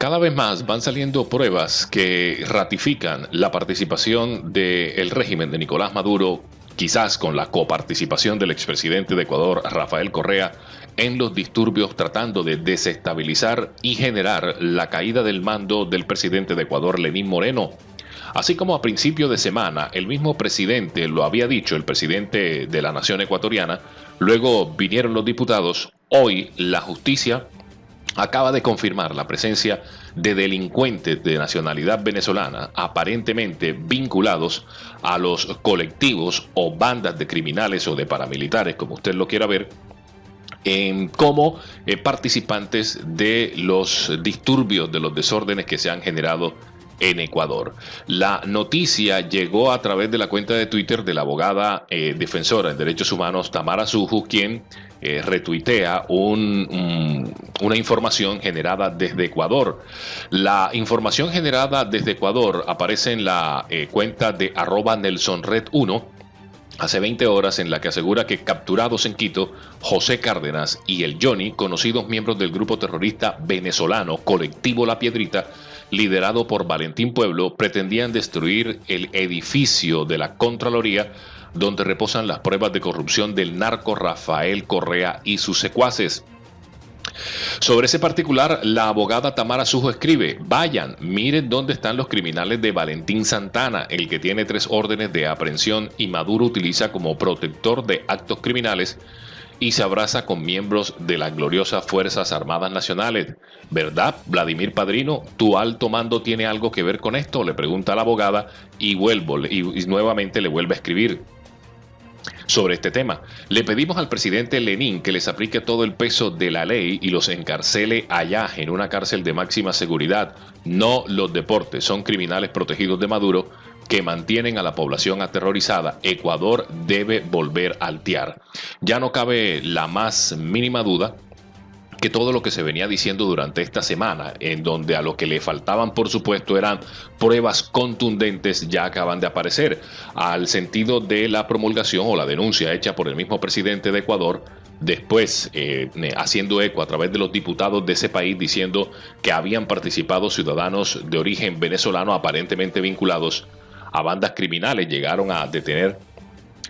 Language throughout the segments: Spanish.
Cada vez más van saliendo pruebas que ratifican la participación del régimen de Nicolás Maduro, quizás con la coparticipación del expresidente de Ecuador, Rafael Correa, en los disturbios tratando de desestabilizar y generar la caída del mando del presidente de Ecuador, Lenín Moreno. Así como a principio de semana el mismo presidente lo había dicho, el presidente de la nación ecuatoriana, luego vinieron los diputados, hoy la justicia acaba de confirmar la presencia de delincuentes de nacionalidad venezolana aparentemente vinculados a los colectivos o bandas de criminales o de paramilitares, como usted lo quiera ver, como participantes de los disturbios, de los desórdenes que se han generado en Ecuador. La noticia llegó a través de la cuenta de Twitter de la abogada defensora en derechos humanos Tamara Suju, quien retuitea una información generada desde Ecuador. La información generada desde Ecuador aparece en la cuenta de @NelsonRed1 hace 20 horas, en la que asegura que capturados en Quito, José Cárdenas y el Johnny, conocidos miembros del grupo terrorista venezolano Colectivo La Piedrita, liderado por Valentín Pueblo, pretendían destruir el edificio de la Contraloría donde reposan las pruebas de corrupción del narco Rafael Correa y sus secuaces. Sobre ese particular, la abogada Tamara Sujo escribe: vayan, miren dónde están los criminales de Valentín Santana, el que tiene 3 órdenes de aprehensión y Maduro utiliza como protector de actos criminales y se abraza con miembros de las gloriosas Fuerzas Armadas Nacionales. ¿Verdad, Vladimir Padrino? ¿Tu alto mando tiene algo que ver con esto?, le pregunta la abogada y nuevamente le vuelve a escribir sobre este tema. Le pedimos al presidente Lenín que les aplique todo el peso de la ley y los encarcele allá en una cárcel de máxima seguridad. No los deporte, son criminales protegidos de Maduro que mantienen a la población aterrorizada. Ecuador debe volver a altear. Ya no cabe la más mínima duda que todo lo que se venía diciendo durante esta semana, en donde a lo que le faltaban, por supuesto, eran pruebas contundentes, ya acaban de aparecer, al sentido de la promulgación o la denuncia hecha por el mismo presidente de Ecuador, después haciendo eco a través de los diputados de ese país, diciendo que habían participado ciudadanos de origen venezolano aparentemente vinculados a bandas criminales. Llegaron a detener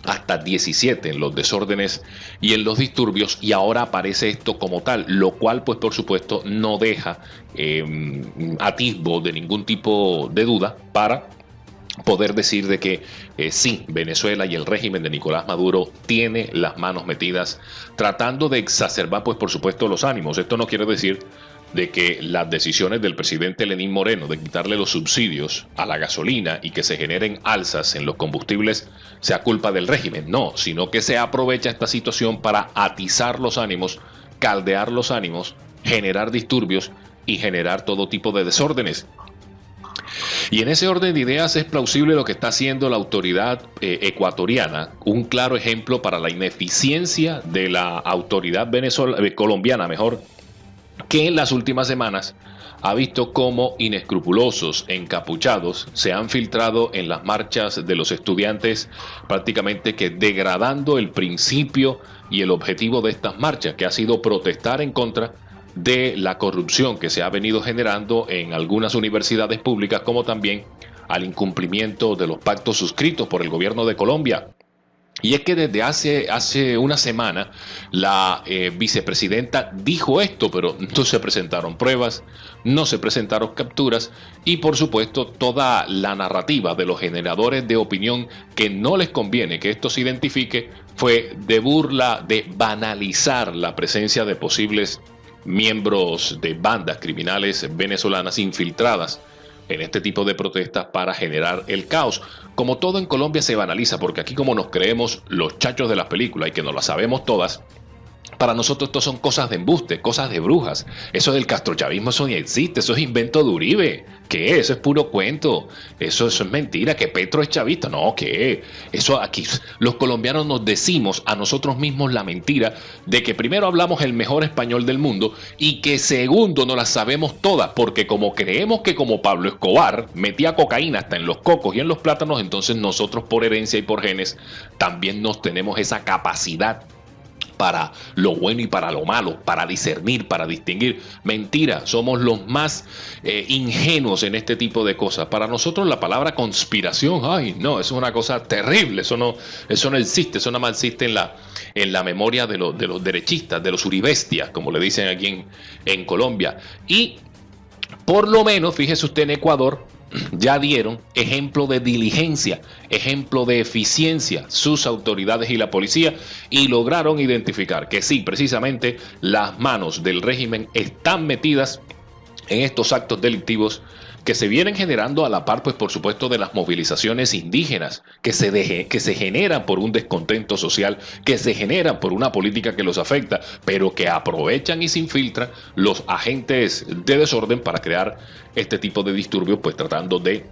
hasta 17 en los desórdenes y en los disturbios, y ahora aparece esto como tal, lo cual pues por supuesto no deja atisbo de ningún tipo de duda para poder decir de que sí, Venezuela y el régimen de Nicolás Maduro tiene las manos metidas tratando de exacerbar pues por supuesto los ánimos. Esto no quiere decir de que las decisiones del presidente Lenín Moreno de quitarle los subsidios a la gasolina y que se generen alzas en los combustibles sea culpa del régimen, no, sino que se aprovecha esta situación para atizar los ánimos, caldear los ánimos, generar disturbios y generar todo tipo de desórdenes. Y en ese orden de ideas es plausible lo que está haciendo la autoridad ecuatoriana, un claro ejemplo para la ineficiencia de la autoridad colombiana, que en las últimas semanas ha visto cómo inescrupulosos encapuchados se han filtrado en las marchas de los estudiantes, prácticamente que degradando el principio y el objetivo de estas marchas, que ha sido protestar en contra de la corrupción que se ha venido generando en algunas universidades públicas, como también al incumplimiento de los pactos suscritos por el gobierno de Colombia. Y es que desde hace una semana la vicepresidenta dijo esto, pero no se presentaron pruebas, no se presentaron capturas y por supuesto toda la narrativa de los generadores de opinión que no les conviene que esto se identifique fue de burla, de banalizar la presencia de posibles miembros de bandas criminales venezolanas infiltradas en este tipo de protestas para generar el caos. Como todo en Colombia se banaliza, porque aquí como nos creemos los chachos de las películas y que nos las sabemos todas, para nosotros esto son cosas de embuste, cosas de brujas. Eso del castrochavismo, eso ni existe, eso es invento de Uribe. ¿Qué? Eso es puro cuento. Eso es mentira, que Petro es chavista. No, ¿qué? Eso aquí los colombianos nos decimos a nosotros mismos la mentira de que primero hablamos el mejor español del mundo y que segundo no las sabemos todas, porque como creemos que como Pablo Escobar metía cocaína hasta en los cocos y en los plátanos, entonces nosotros por herencia y por genes también nos tenemos esa capacidad para lo bueno y para lo malo, para discernir, para distinguir. Mentira, somos los más ingenuos en este tipo de cosas. Para nosotros la palabra conspiración, ay no, eso es una cosa terrible, eso no existe, eso nada más existe en la memoria de los derechistas, de los uribestias, como le dicen aquí en Colombia. Y por lo menos, fíjese usted, en Ecuador ya dieron ejemplo de diligencia, ejemplo de eficiencia sus autoridades y la policía, y lograron identificar que sí, precisamente las manos del régimen están metidas en estos actos delictivos que se vienen generando a la par, pues por supuesto, de las movilizaciones indígenas que se generan por un descontento social, que se generan por una política que los afecta, pero que aprovechan y se infiltran los agentes de desorden para crear este tipo de disturbios, pues tratando de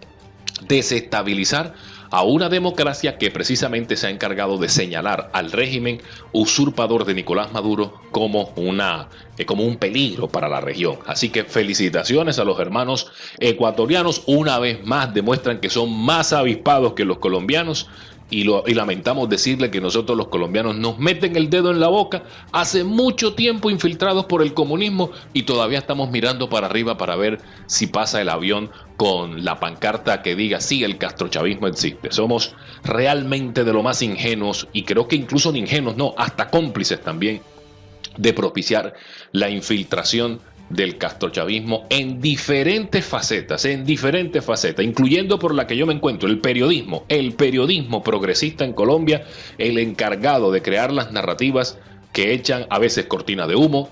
desestabilizar a una democracia que precisamente se ha encargado de señalar al régimen usurpador de Nicolás Maduro como un peligro para la región. Así que felicitaciones a los hermanos ecuatorianos, una vez más demuestran que son más avispados que los colombianos. Y lamentamos decirle que nosotros los colombianos nos meten el dedo en la boca hace mucho tiempo, infiltrados por el comunismo, y todavía estamos mirando para arriba para ver si pasa el avión con la pancarta que diga sí, el castrochavismo existe. Somos realmente de lo más ingenuos, y creo que incluso ingenuos no, hasta cómplices también de propiciar la infiltración del castrochavismo en diferentes facetas, incluyendo por la que yo me encuentro, el periodismo progresista en Colombia, el encargado de crear las narrativas que echan a veces cortina de humo,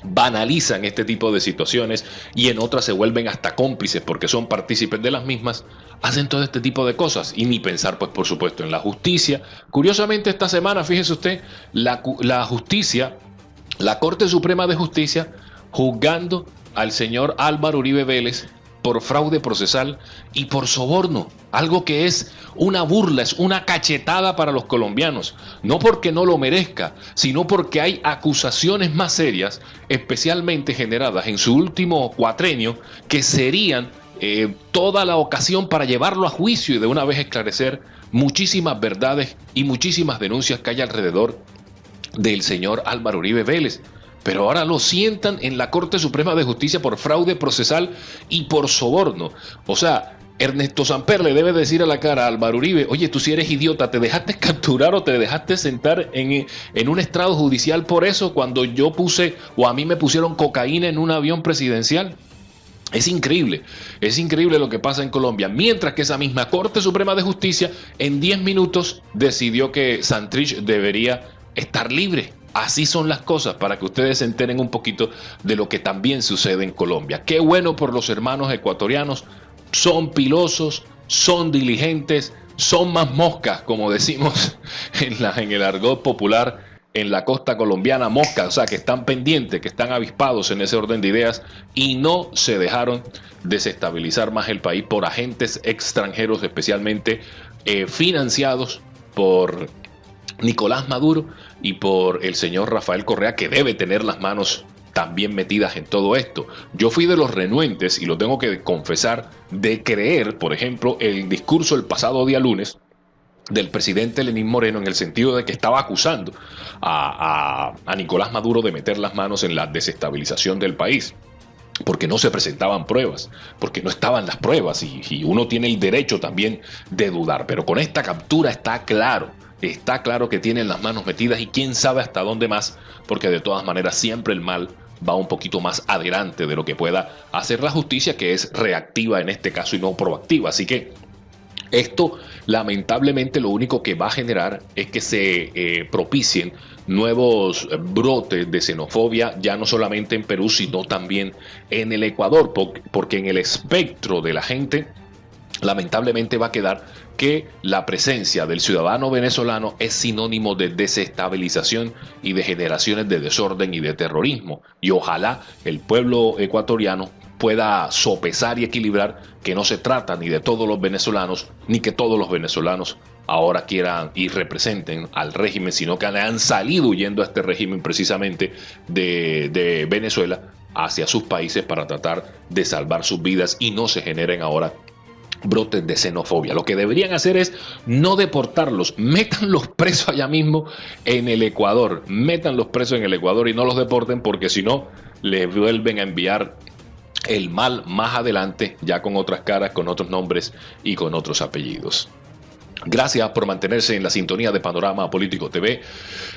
banalizan este tipo de situaciones y en otras se vuelven hasta cómplices porque son partícipes de las mismas, hacen todo este tipo de cosas. Y ni pensar, pues por supuesto, en la justicia. Curiosamente, esta semana, fíjese usted, la justicia, la Corte Suprema de Justicia, juzgando al señor Álvaro Uribe Vélez por fraude procesal y por soborno, algo que es una burla, es una cachetada para los colombianos, no porque no lo merezca, sino porque hay acusaciones más serias, especialmente generadas en su último cuatrenio, que serían toda la ocasión para llevarlo a juicio y de una vez esclarecer muchísimas verdades y muchísimas denuncias que hay alrededor del señor Álvaro Uribe Vélez. Pero ahora lo sientan en la Corte Suprema de Justicia por fraude procesal y por soborno. O sea, Ernesto Samper le debe decir a la cara a Álvaro Uribe: oye, tú si eres idiota, ¿te dejaste capturar o te dejaste sentar en un estrado judicial por eso cuando yo puse o a mí me pusieron cocaína en un avión presidencial? Es increíble lo que pasa en Colombia. Mientras que esa misma Corte Suprema de Justicia en 10 minutos decidió que Santrich debería estar libre. Así son las cosas, para que ustedes se enteren un poquito de lo que también sucede en Colombia. Qué bueno por los hermanos ecuatorianos, son pilosos, son diligentes, son más moscas, como decimos en el argot popular en la costa colombiana, moscas, o sea, que están pendientes, que están avispados en ese orden de ideas y no se dejaron desestabilizar más el país por agentes extranjeros, especialmente financiados por Nicolás Maduro y por el señor Rafael Correa, que debe tener las manos también metidas en todo esto. Yo fui de los renuentes, y lo tengo que confesar, de creer, por ejemplo, el discurso el pasado día lunes del presidente Lenín Moreno, en el sentido de que estaba acusando a Nicolás Maduro de meter las manos en la desestabilización del país, porque no se presentaban pruebas, porque no estaban las pruebas, y uno tiene el derecho también de dudar. Pero con esta captura está claro que tienen las manos metidas, y quién sabe hasta dónde más, porque de todas maneras siempre el mal va un poquito más adelante de lo que pueda hacer la justicia, que es reactiva en este caso y no proactiva. Así que esto lamentablemente lo único que va a generar es que se propicien nuevos brotes de xenofobia, ya no solamente en Perú, sino también en el Ecuador, porque en el espectro de la gente lamentablemente va a quedar que la presencia del ciudadano venezolano es sinónimo de desestabilización y de generaciones de desorden y de terrorismo. Y ojalá el pueblo ecuatoriano pueda sopesar y equilibrar que no se trata ni de todos los venezolanos, ni que todos los venezolanos ahora quieran y representen al régimen, sino que han salido huyendo a este régimen precisamente de Venezuela hacia sus países para tratar de salvar sus vidas y no se generen ahora brotes de xenofobia. Lo que deberían hacer es no deportarlos, métanlos presos allá mismo en el Ecuador, métanlos presos en el Ecuador y no los deporten, porque si no, les vuelven a enviar el mal más adelante, ya con otras caras, con otros nombres y con otros apellidos. Gracias por mantenerse en la sintonía de Panorama Político TV.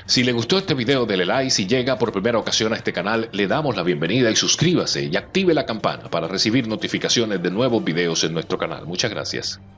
Si le gustó este video, dele like. Si llega por primera ocasión a este canal, le damos la bienvenida y suscríbase y active la campana para recibir notificaciones de nuevos videos en nuestro canal. Muchas gracias.